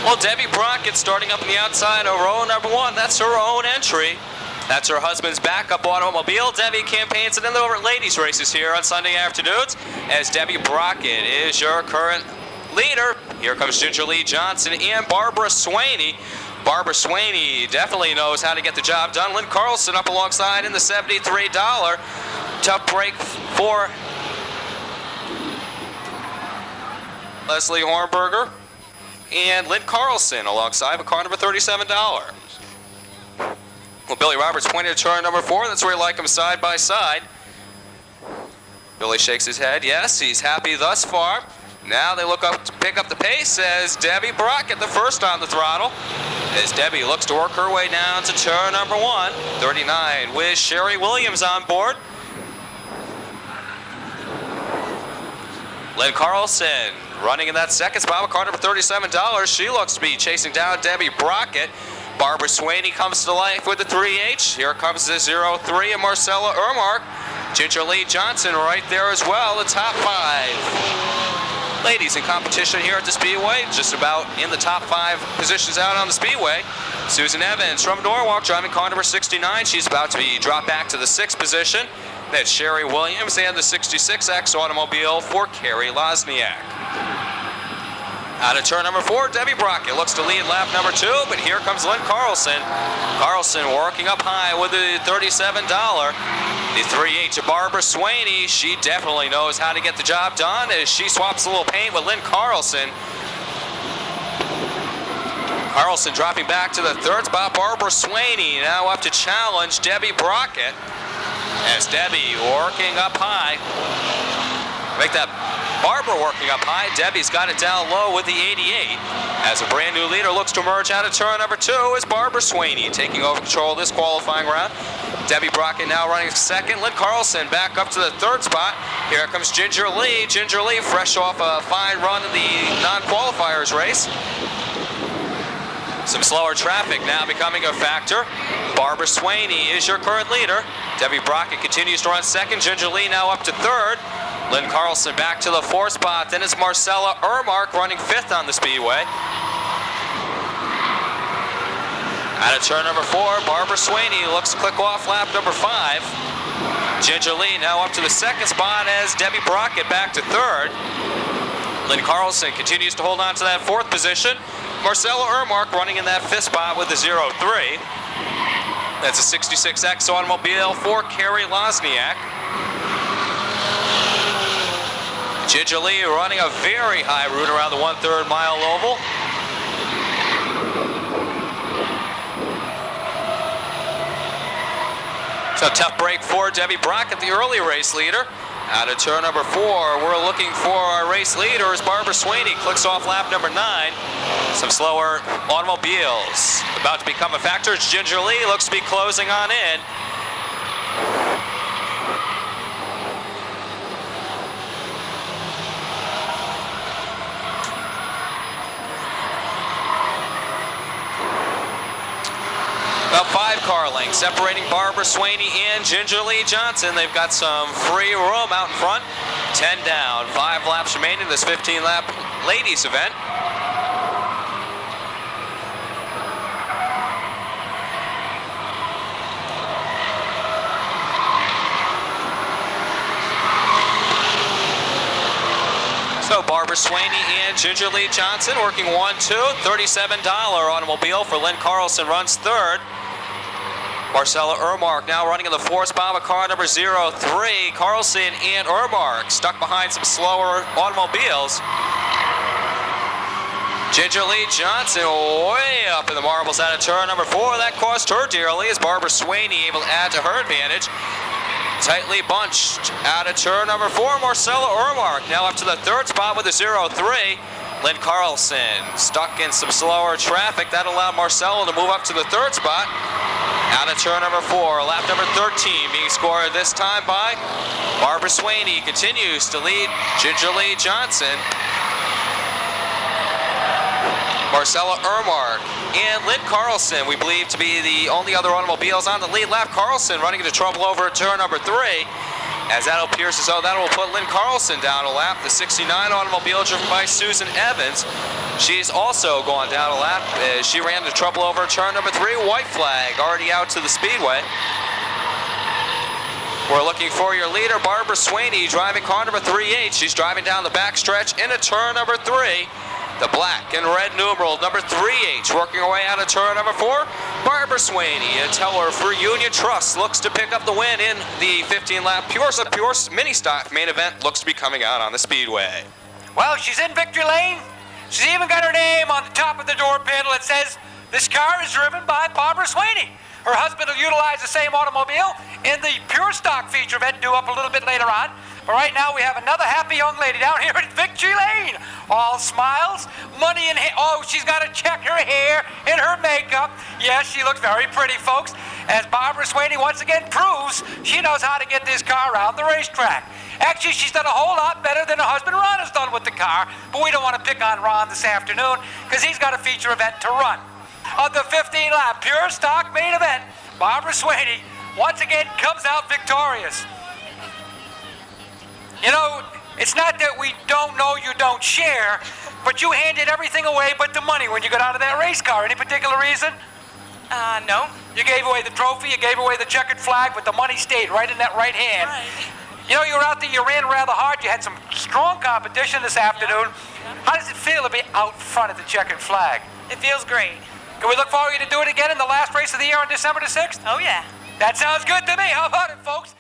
Well, Debbie Brockett starting up on the outside of row number 1. That's her own entry. That's her husband's backup automobile. Debbie campaigns it in the ladies' races here on Sunday afternoons, as Debbie Brockett is your current leader. Here comes Ginger Lee Johnson and Barbara Swaney. Barbara Swaney definitely knows how to get the job done. Lynn Carlson up alongside in the $73. Tough break for Leslie Hornberger and Lynn Carlson alongside of car number $37. Well, Billy Roberts pointed to turn number 4. That's where you like them side by side. Billy shakes his head. Yes, he's happy thus far. Now they look up to pick up the pace as Debbie Brockett, the first on the throttle, as Debbie looks to work her way down to turn number 1. 39 with Sherry Williams on board. Lynn Carlson running in that second spot with car number $37. She looks to be chasing down Debbie Brockett. Barbara Swaney comes to life with the 3H. Here comes the 03 and Marcella Ermark. Ginger Lee Johnson right there as well, the top 5 ladies in competition here at the Speedway, just about in the top 5 positions out on the Speedway. Susan Evans from Norwalk driving car number 69. She's about to be dropped back to the 6th position. That's Sherry Williams and the 66X automobile for Carrie Lozniak. Out of turn number 4, Debbie Brockett looks to lead lap number 2, but here comes Lynn Carlson. Carlson working up high with the $37. The 3H of Barbara Swaney, she definitely knows how to get the job done as she swaps a little paint with Lynn Carlson. Carlson dropping back to the 3rd spot. Barbara Swaney now up to challenge Debbie Brockett as Debbie working up high. Make that Barbara working up high. Debbie's got it down low with the 88. As a brand new leader looks to emerge out of turn number 2 is Barbara Swaney taking over control of this qualifying round. Debbie Brockett now running 2nd. Lynn Carlson back up to the 3rd spot. Here comes Ginger Lee. Ginger Lee fresh off a fine run in the non-qualifiers race. Some slower traffic now becoming a factor. Barbara Swaney is your current leader. Debbie Brockett continues to run 2nd. Ginger Lee now up to 3rd. Lynn Carlson back to the 4th spot. Then it's Marcella Ermark running 5th on the Speedway. Out of turn number 4, Barbara Swaney looks to click off lap number 5. Ginger Lee now up to the 2nd spot as Debbie Brockett back to 3rd. Lynn Carlson continues to hold on to that 4th position. Marcella Ermark running in that 5th spot with the 03. That's a 66X automobile for Carrie Lozniak. Ginger Lee running a very high route around the 1/3 mile oval. So tough break for Debbie Brockett, the early race leader. Out of turn number 4, we're looking for our race leader as Barbara Swaney clicks off lap number 9. Some slower automobiles about to become a factor. Ginger Lee looks to be closing on in. About 5 car lengths separating Barbara Swaney and Ginger Lee Johnson. They've got some free room out in front. 10 down, 5 laps remaining in this 15-lap ladies event. So Barbara Swaney and Ginger Lee Johnson working 1-2. $37 automobile for Lynn Carlson runs 3rd. Marcella Ermark now running in the 4th spot with car number 03. Carlson and Ermark stuck behind some slower automobiles. Ginger Lee Johnson way up in the marbles out of turn number 4. That cost her dearly as Barbara Swaney able to add to her advantage. Tightly bunched out of turn number 4. Marcella Ermark now up to the 3rd spot with a 03. Lynn Carlson stuck in some slower traffic. That allowed Marcella to move up to the 3rd spot. Out of turn number 4, lap number 13 being scored this time by Barbara Swaney. Continues to lead Ginger Lee Johnson. Marcella Ermark and Lynn Carlson, we believe to be the only other automobiles on the lead lap. Carlson running into trouble over at turn number 3. As that appears as though that will put Lynn Carlson down a lap. The 69 automobile driven by Susan Evans. She's also gone down a lap. She ran into trouble over turn number 3. White flag already out to the speedway. We're looking for your leader, Barbara Swaney, driving car number 3H. She's driving down the backstretch into turn number 3. The black and red numeral, number 3H, working her way out of turn number 4. Barbara Swaney, a teller for Union Trust, looks to pick up the win in the 15-lap pure mini stock main event. Looks to be coming out on the speedway. Well, she's in victory lane. She's even got her name on the top of the door panel. It says, "This car is driven by Barbara Swaney." Her husband will utilize the same automobile in the pure stock feature event due up a little bit later on. But right now we have another happy young lady down here in victory lane. All smiles, money in hand. Oh, she's got to check her hair and her makeup. Yes, she looks very pretty, folks. As Barbara Swaney once again proves she knows how to get this car around the racetrack. Actually, she's done a whole lot better than her husband Ron has done with the car. But we don't want to pick on Ron this afternoon because he's got a feature event to run. Of the 15-lap pure stock main event, Barbara Swaney once again comes out victorious. You know, it's not that we don't know you don't share, but you handed everything away but the money when you got out of that race car. Any particular reason? No. You gave away the trophy, you gave away the checkered flag, but the money stayed right in that right hand. Right. You know, you were out there, you ran rather hard, you had some strong competition this afternoon. How does it feel to be out front of the checkered flag? It feels great. Can we look forward to do it again in the last race of the year on December the 6th? Oh, yeah. That sounds good to me. How about it, folks?